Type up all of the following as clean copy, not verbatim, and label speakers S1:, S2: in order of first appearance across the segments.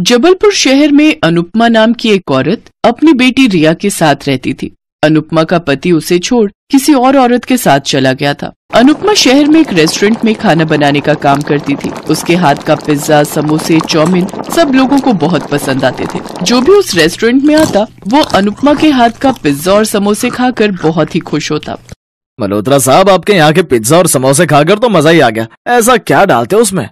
S1: जबलपुर शहर में अनुपमा नाम की एक औरत अपनी बेटी रिया के साथ रहती थी। अनुपमा का पति उसे छोड़ किसी और औरत के साथ चला गया था। अनुपमा शहर में एक रेस्टोरेंट में खाना बनाने का काम करती थी। उसके हाथ का पिज्जा, समोसे, चाउमीन सब लोगों को बहुत पसंद आते थे। जो भी उस रेस्टोरेंट में आता वो अनुपमा के हाथ का पिज्जा और समोसे खाकर बहुत ही खुश होता।
S2: मल्होत्रा साहब, आपके यहाँ के पिज्जा और समोसे खाकर तो मजा ही आ गया। ऐसा क्या डालते हो उसमें?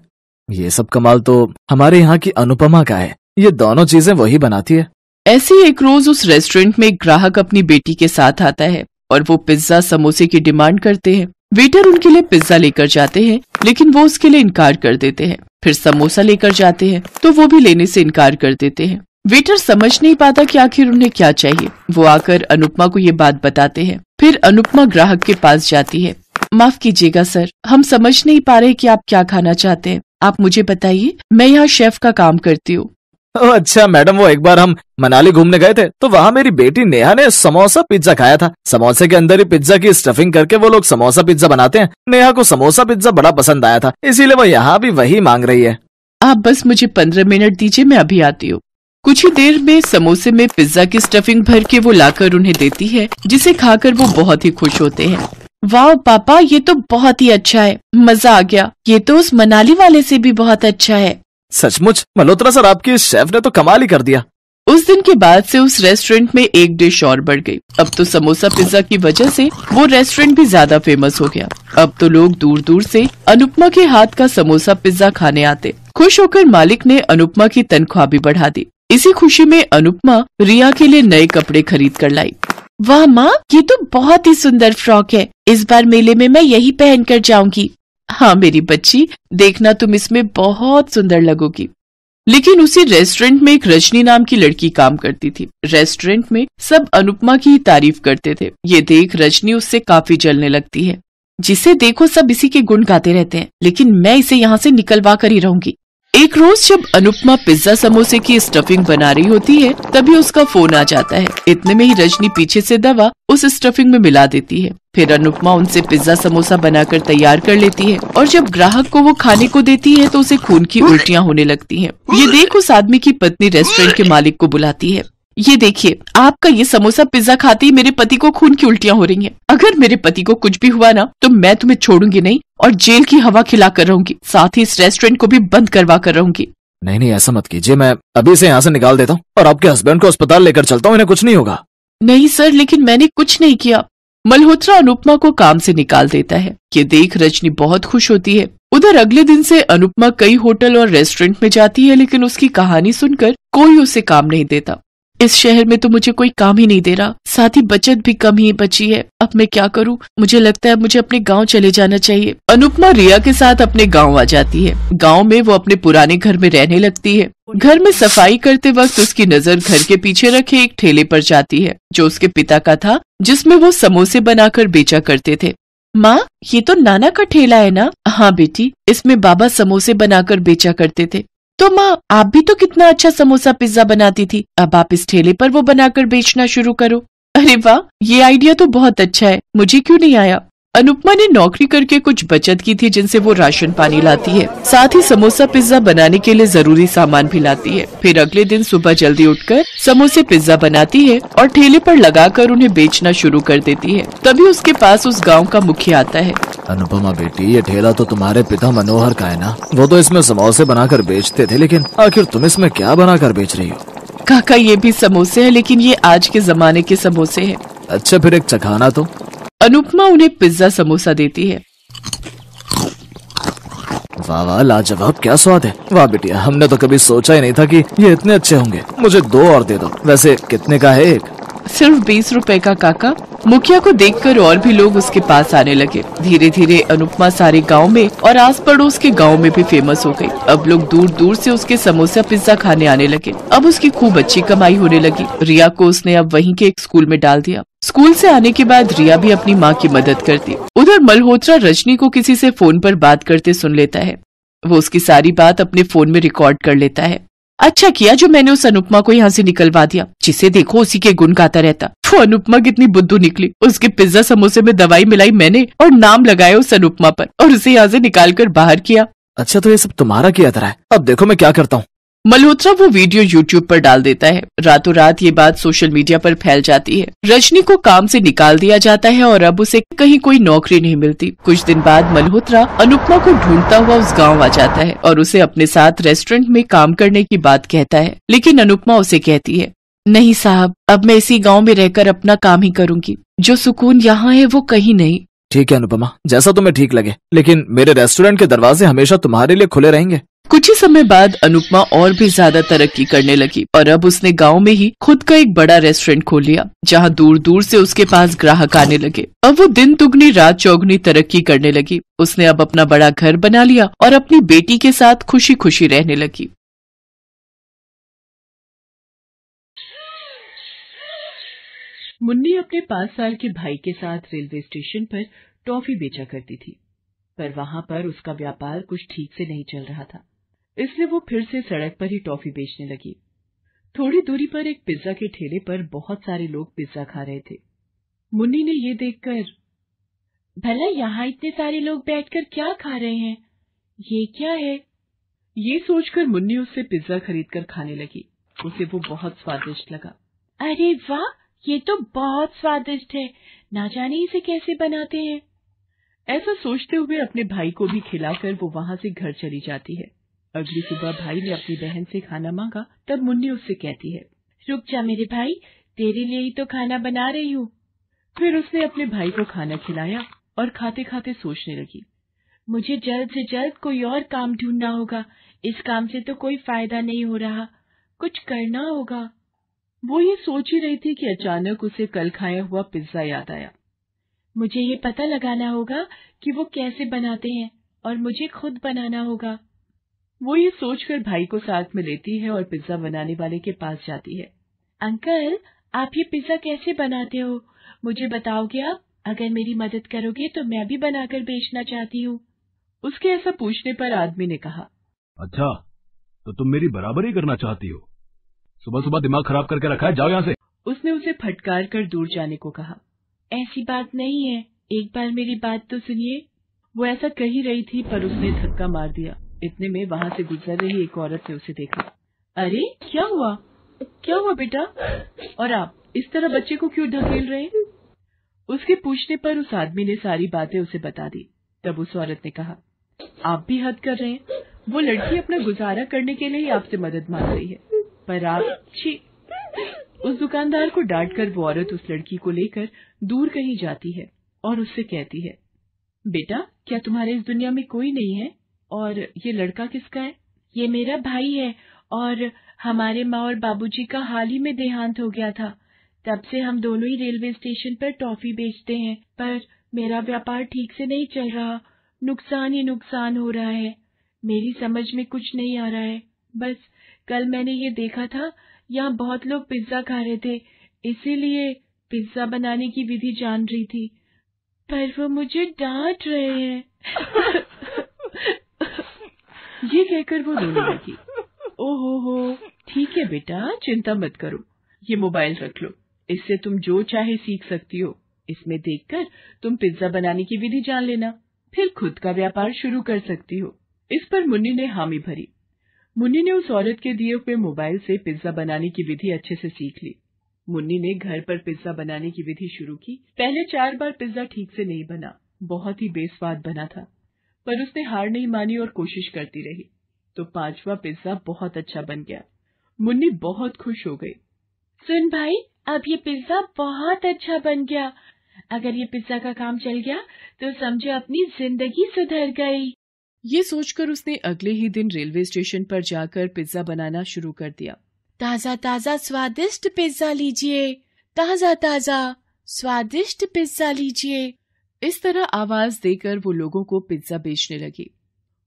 S2: ये सब कमाल तो हमारे यहाँ की अनुपमा का है। ये दोनों चीजें वही बनाती है।
S1: ऐसे ही एक रोज उस रेस्टोरेंट में एक ग्राहक अपनी बेटी के साथ आता है और वो पिज्जा समोसे की डिमांड करते हैं। वेटर उनके लिए पिज्जा लेकर जाते हैं लेकिन वो उसके लिए इनकार कर देते हैं। फिर समोसा लेकर जाते हैं तो वो भी लेने से इनकार कर देते हैं। वेटर समझ नहीं पाता कि आखिर उन्हें क्या चाहिए। वो आकर अनुपमा को ये बात बताते हैं। फिर अनुपमा ग्राहक के पास जाती है। माफ कीजिएगा सर, हम समझ नहीं पा रहे कि आप क्या खाना चाहते हैं। आप मुझे बताइए, मैं यहाँ शेफ का काम करती हूँ।
S2: अच्छा मैडम, वो एक बार हम मनाली घूमने गए थे तो वहाँ मेरी बेटी नेहा ने समोसा पिज्जा खाया था। समोसे के अंदर ही पिज्जा की स्टफिंग करके वो लोग समोसा पिज्जा बनाते हैं। नेहा को समोसा पिज्जा बड़ा पसंद आया था, इसीलिए वो यहाँ भी वही मांग रही है।
S1: आप बस मुझे 15 मिनट दीजिए, मैं अभी आती हूँ। कुछ ही देर में समोसे में पिज्जा की स्टफिंग भर के वो लाकर उन्हें देती है, जिसे खाकर वो बहुत ही खुश होते हैं। वाह पापा, ये तो बहुत ही अच्छा है, मजा आ गया। ये तो उस मनाली वाले से भी बहुत अच्छा है।
S2: सचमुच मल्होत्रा सर, आपकी इस शेफ ने तो कमाल ही कर दिया।
S1: उस दिन के बाद से उस रेस्टोरेंट में एक डिश और बढ़ गई। अब तो समोसा पिज्जा की वजह से वो रेस्टोरेंट भी ज्यादा फेमस हो गया। अब तो लोग दूर दूर से अनुपमा के हाथ का समोसा पिज्जा खाने आते। खुश होकर मालिक ने अनुपमा की तनख्वाह भी बढ़ा दी। इसी खुशी में अनुपमा रिया के लिए नए कपड़े खरीद कर लाई। वाह माँ, ये तो बहुत ही सुंदर फ्रॉक है। इस बार मेले में मैं यही पहन कर जाऊंगी। हाँ मेरी बच्ची, देखना तुम इसमें बहुत सुंदर लगोगी। लेकिन उसी रेस्टोरेंट में एक रजनी नाम की लड़की काम करती थी। रेस्टोरेंट में सब अनुपमा की तारीफ करते थे। ये देख रजनी उससे काफी जलने लगती है। जिसे देखो सब इसी के गुण गाते रहते हैं, लेकिन मैं इसे यहाँ से निकलवा कर ही रहूंगी। एक रोज जब अनुपमा पिज्जा समोसे की स्टफिंग बना रही होती है तभी उसका फोन आ जाता है। इतने में ही रजनी पीछे से दवा उस स्टफिंग में मिला देती है। फिर अनुपमा उनसे पिज्जा समोसा बनाकर तैयार कर लेती है और जब ग्राहक को वो खाने को देती है तो उसे खून की उल्टियाँ होने लगती हैं। ये देख उस आदमी की पत्नी रेस्टोरेंट के मालिक को बुलाती है। ये देखिए, आपका ये समोसा पिज्जा खाते ही मेरे पति को खून की उल्टियाँ हो रही हैं। अगर मेरे पति को कुछ भी हुआ ना तो मैं तुम्हें छोड़ूंगी नहीं और जेल की हवा खिला कर रहूंगी, साथ ही इस रेस्टोरेंट को भी बंद करवा कर रहूंगी।
S2: नहीं ऐसा मत कीजिए, मैं अभी से यहाँ से निकाल देता हूँ और आपके हस्बैंड को अस्पताल लेकर चलता हूँ। इन्हें कुछ नहीं होगा।
S1: नहीं सर, लेकिन मैंने कुछ नहीं किया। मल्होत्रा अनुपमा को काम से निकाल देता है। ये देख रजनी बहुत खुश होती है। उधर अगले दिन से अनुपमा कई होटल और रेस्टोरेंट में जाती है, लेकिन उसकी कहानी सुनकर कोई उसे काम नहीं देता। इस शहर में तो मुझे कोई काम ही नहीं दे रहा, साथ ही बचत भी कम ही बची है। अब मैं क्या करूं? मुझे लगता है मुझे अपने गांव चले जाना चाहिए। अनुपमा रिया के साथ अपने गांव आ जाती है। गांव में वो अपने पुराने घर में रहने लगती है। घर में सफाई करते वक्त उसकी नजर घर के पीछे रखे एक ठेले पर जाती है जो उसके पिता का था, जिसमें वो समोसे बनाकर बेचा करते थे। माँ, ये तो नाना का ठेला है ना? हाँ बेटी, इसमें बाबा समोसे बनाकर बेचा करते थे। तो माँ, आप भी तो कितना अच्छा समोसा पिज्जा बनाती थी। अब आप इस ठेले पर वो बनाकर बेचना शुरू करो। अरे वाह, ये आइडिया तो बहुत अच्छा है, मुझे क्यों नहीं आया? अनुपमा ने नौकरी करके कुछ बचत की थी जिनसे वो राशन पानी लाती है, साथ ही समोसा पिज्जा बनाने के लिए जरूरी सामान भी लाती है। फिर अगले दिन सुबह जल्दी उठकर समोसे पिज्जा बनाती है और ठेले पर लगाकर उन्हें बेचना शुरू कर देती है। तभी उसके पास उस गाँव का मुखिया आता है।
S2: अनुपमा बेटी, ये ठेला तो तुम्हारे पिता मनोहर का है ना? वो तो इसमें समोसे बनाकर बेचते थे, लेकिन आखिर तुम इसमें क्या बनाकर बेच रही हो?
S1: काका, ये भी समोसे है, लेकिन ये आज के जमाने के समोसे है।
S2: अच्छा, फिर एक चखाना तो।
S1: अनुपमा उन्हें पिज्जा समोसा देती है।
S2: वाह वाह, लाजवाब, क्या स्वाद है। वाह बेटिया, हमने तो कभी सोचा ही नहीं था कि ये इतने अच्छे होंगे। मुझे 2 और दे दो। वैसे कितने का है एक?
S1: सिर्फ 20 रुपए का काका। मुखिया को देखकर और भी लोग उसके पास आने लगे। धीरे धीरे अनुपमा सारे गांव में और आस पड़ोस के गांव में भी फेमस हो गई। अब लोग दूर दूर से उसके समोसा पिज्जा खाने आने लगे। अब उसकी खूब अच्छी कमाई होने लगी। रिया को उसने अब वहीं के एक स्कूल में डाल दिया। स्कूल से आने के बाद रिया भी अपनी माँ की मदद करती। उधर मल्होत्रा रजनी को किसी से फोन पर बात करते सुन लेता है। वो उसकी सारी बात अपने फोन में रिकॉर्ड कर लेता है। अच्छा किया जो मैंने उस अनुपमा को यहाँ से निकलवा दिया। जिसे देखो उसी के गुण गाता रहता। वो अनुपमा कितनी बुद्धू निकली। उसके पिज्जा समोसे में दवाई मिलाई मैंने और नाम लगाया उस अनुपमा पर और उसे यहाँ से निकाल कर बाहर किया।
S2: अच्छा, तो ये सब तुम्हारा किया तरह है। अब देखो मैं क्या करता हूँ।
S1: मल्होत्रा वो वीडियो YouTube पर डाल देता है। रातों रात ये बात सोशल मीडिया पर फैल जाती है। रजनी को काम से निकाल दिया जाता है और अब उसे कहीं कोई नौकरी नहीं मिलती। कुछ दिन बाद मल्होत्रा अनुपमा को ढूंढता हुआ उस गांव आ जाता है और उसे अपने साथ रेस्टोरेंट में काम करने की बात कहता है, लेकिन अनुपमा उसे कहती है, नहीं साहब, अब मैं इसी गाँव में रहकर अपना काम ही करूंगी। जो सुकून यहाँ है वो कहीं नहीं।
S2: ठीक है अनुपमा, जैसा तुम्हें ठीक लगे, लेकिन मेरे रेस्टोरेंट के दरवाजे हमेशा तुम्हारे लिए खुले रहेंगे।
S1: कुछ ही समय बाद अनुपमा और भी ज्यादा तरक्की करने लगी और अब उसने गांव में ही खुद का एक बड़ा रेस्टोरेंट खोल लिया, जहां दूर दूर से उसके पास ग्राहक आने लगे। अब वो दिन दुगनी रात चौगुनी तरक्की करने लगी। उसने अब अपना बड़ा घर बना लिया और अपनी बेटी के साथ खुशी खुशी रहने लगी। मुन्नी अपने 5 साल के भाई के साथ रेलवे स्टेशन पर टॉफी बेचा करती थी, पर वहां पर उसका व्यापार कुछ ठीक से नहीं चल रहा था, इसलिए वो फिर से सड़क पर ही टॉफी बेचने लगी। थोड़ी दूरी पर एक पिज्जा के ठेले पर बहुत सारे लोग पिज्जा खा रहे थे। मुन्नी ने ये देखकर, भला यहाँ इतने सारे लोग बैठकर क्या खा रहे हैं, ये क्या है? ये सोचकर मुन्नी उससे पिज्जा खरीदकर खाने लगी। उसे वो बहुत स्वादिष्ट लगा। अरे वाह, ये तो बहुत स्वादिष्ट है, ना जाने इसे कैसे बनाते हैं। ऐसा सोचते हुए अपने भाई को भी खिलाकर वो वहां से घर चली जाती है। अगली सुबह भाई ने अपनी बहन से खाना मांगा, तब मुन्नी उससे कहती है, रुक जा मेरे भाई, तेरे लिए ही तो खाना बना रही हूँ। फिर उसने अपने भाई को खाना खिलाया और खाते खाते सोचने लगी, मुझे जल्द से जल्द कोई और काम ढूंढना होगा, इस काम से तो कोई फायदा नहीं हो रहा, कुछ करना होगा। वो ये सोच ही रही थी कि अचानक उसे कल खाया हुआ पिज्जा याद आया। मुझे ये पता लगाना होगा कि वो कैसे बनाते हैं और मुझे खुद बनाना होगा। वो ये सोचकर भाई को साथ में लेती है और पिज्जा बनाने वाले के पास जाती है। अंकल, आप ये पिज्जा कैसे बनाते हो, मुझे बताओगे आप? अगर मेरी मदद करोगे तो मैं भी बनाकर बेचना चाहती हूँ। उसके ऐसा पूछने पर आदमी ने कहा,
S3: अच्छा, तो तुम मेरी बराबरी करना चाहती हो? सुबह सुबह दिमाग खराब करके रखा है, जाओ यहाँ से।
S1: उसने उसे फटकार कर दूर जाने को कहा। ऐसी बात नहीं है, एक बार मेरी बात तो सुनिए। वो ऐसा कह ही रही थी पर उसने धक्का मार दिया। इतने में वहां से गुजर रही एक औरत ने उसे देखा। अरे क्या हुआ, क्या हुआ बेटा? और आप इस तरह बच्चे को क्यों ढकेल रहे हैं? उसके पूछने पर उस आदमी ने सारी बातें उसे बता दी। तब उस औरत ने कहा, आप भी हद कर रहे हैं, वो लड़की अपना गुजारा करने के लिए ही आपसे मदद मांग रही है, पर आप छी। उस दुकानदार को डांटकर वो औरत उस लड़की को लेकर दूर कहीं जाती है और उससे कहती है, बेटा क्या तुम्हारे इस दुनिया में कोई नहीं है? और ये लड़का किसका है? ये मेरा भाई है और हमारे माँ और बाबूजी का हाल ही में देहांत हो गया था। तब से हम दोनों ही रेलवे स्टेशन पर टॉफी बेचते हैं, पर मेरा व्यापार ठीक से नहीं चल रहा, नुकसान ही नुकसान हो रहा है। मेरी समझ में कुछ नहीं आ रहा है। बस कल मैंने ये देखा था, यहाँ बहुत लोग पिज्जा खा रहे थे, इसीलिए पिज्जा बनाने की विधि जान रही थी, पर वो मुझे डांट रहे हैं। ये कहकर वो रोने लगी। ओहो हो, ठीक है बेटा, चिंता मत करो, ये मोबाइल रख लो, इससे तुम जो चाहे सीख सकती हो। इसमें देखकर तुम पिज्जा बनाने की विधि जान लेना, फिर खुद का व्यापार शुरू कर सकती हो। इस पर मुन्नी ने हामी भरी। मुन्नी ने उस औरत के दिए हुए मोबाइल से पिज्जा बनाने की विधि अच्छे से सीख ली। मुन्नी ने घर पर पिज्जा बनाने की विधि शुरू की। पहले 4 बार पिज्जा ठीक से नहीं बना, बहुत ही बेस्वाद बना था, पर उसने हार नहीं मानी और कोशिश करती रही, तो 5वां पिज्जा बहुत अच्छा बन गया। मुन्नी बहुत खुश हो गई। सुन भाई, अब ये पिज्जा बहुत अच्छा बन गया। अगर ये पिज्जा का काम चल गया तो समझो अपनी जिंदगी सुधर गई। ये सोचकर उसने अगले ही दिन रेलवे स्टेशन पर जाकर पिज्जा बनाना शुरू कर दिया। ताजा ताजा स्वादिष्ट पिज्जा लीजिए, ताजा ताजा स्वादिष्ट पिज्जा लीजिए। इस तरह आवाज देकर वो लोगों को पिज्जा बेचने लगी।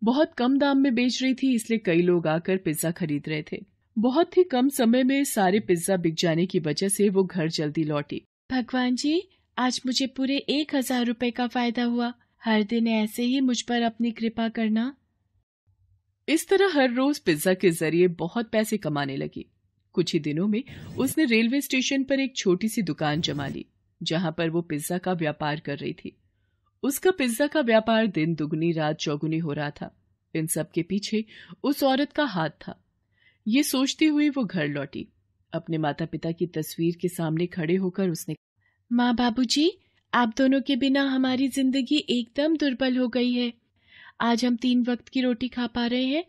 S1: बहुत कम दाम में बेच रही थी, इसलिए कई लोग आकर पिज्जा खरीद रहे थे। बहुत ही कम समय में सारे पिज्जा बिक जाने की वजह से वो घर जल्दी लौटी। भगवान जी, आज मुझे पूरे 1000 रुपए का फायदा हुआ। हर दिन ऐसे ही मुझ पर अपनी कृपा करना। इस तरह हर रोज पिज्जा के जरिए बहुत पैसे कमाने लगी। कुछ ही दिनों में उसने रेलवे स्टेशन पर एक छोटी सी दुकान जमा ली, जहां पर वो पिज्जा का व्यापार कर रही थी। उसका पिज्जा का व्यापार दिन दुगनी रात चौगुनी हो रहा था। इन सब के पीछे उस औरत का हाथ था। ये सोचती हुई वो घर लौटी। अपने माता पिता की तस्वीर के सामने खड़े होकर उसने, माँ बाबूजी, आप दोनों के बिना हमारी जिंदगी एकदम दुर्बल हो गई है। आज हम 3 वक्त की रोटी खा पा रहे हैं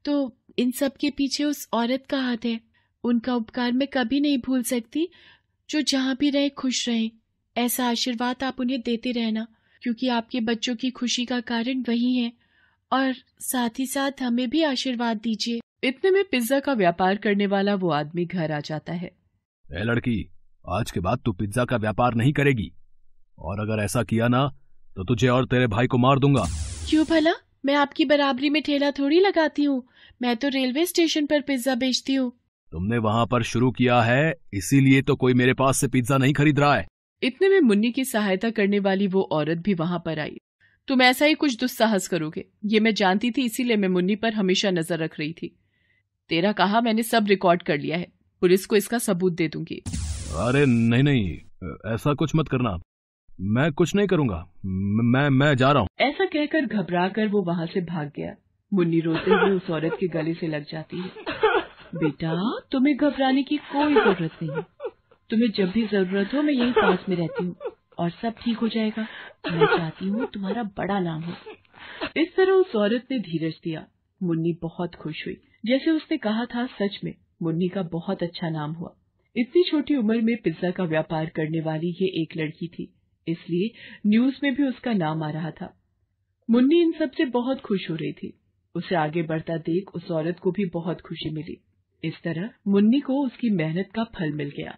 S1: तो इन सब के पीछे उस औरत का हाथ है। उनका उपकार मैं कभी नहीं भूल सकती। जो जहाँ भी रहे खुश रहें, ऐसा आशीर्वाद आप उन्हें देते रहना, क्योंकि आपके बच्चों की खुशी का कारण वही है। और साथ ही साथ हमें भी आशीर्वाद दीजिए। इतने में पिज्जा का व्यापार करने वाला वो आदमी घर आ जाता है।
S3: ए लड़की, आज के बाद तू पिज्जा का व्यापार नहीं करेगी, और अगर ऐसा किया ना तो तुझे और तेरे भाई को मार दूंगा।
S1: क्यों भला? मैं आपकी बराबरी में ठेला थोड़ी लगाती हूँ। मैं तो रेलवे स्टेशन पर पिज्जा बेचती हूँ।
S3: तुमने वहां पर शुरू किया है, इसीलिए तो कोई मेरे पास से पिज्जा नहीं खरीद रहा है।
S1: इतने में मुन्नी की सहायता करने वाली वो औरत भी वहां पर आई। तुम ऐसा ही कुछ दुस्साहस करोगे, ये मैं जानती थी, इसीलिए मैं मुन्नी पर हमेशा नजर रख रही थी। तेरा कहा मैंने सब रिकॉर्ड कर लिया है, पुलिस को इसका सबूत दे दूंगी।
S3: अरे नहीं नहीं, ऐसा कुछ मत करना, मैं कुछ नहीं करूंगा, मैं जा रहा हूँ।
S1: ऐसा कहकर घबरा कर वो वहां से भाग गया। मुन्नी रोते हुए उस औरत के गले से लग जाती है। बेटा, तुम्हें घबराने की कोई जरूरत नहीं है। तुम्हें जब भी जरूरत हो मैं यहीं पास में रहती हूँ और सब ठीक हो जाएगा। मैं चाहती हूँ तुम्हारा बड़ा नाम हो। इस तरह उस औरत ने धीरज दिया। मुन्नी बहुत खुश हुई। जैसे उसने कहा था, सच में मुन्नी का बहुत अच्छा नाम हुआ। इतनी छोटी उम्र में पिज्जा का व्यापार करने वाली ये एक लड़की थी, इसलिए न्यूज में भी उसका नाम आ रहा था। मुन्नी इन सब से बहुत खुश हो रही थी। उसे आगे बढ़ता देख उस औरत को भी बहुत खुशी मिली। इस तरह मुन्नी को उसकी मेहनत का फल मिल गया।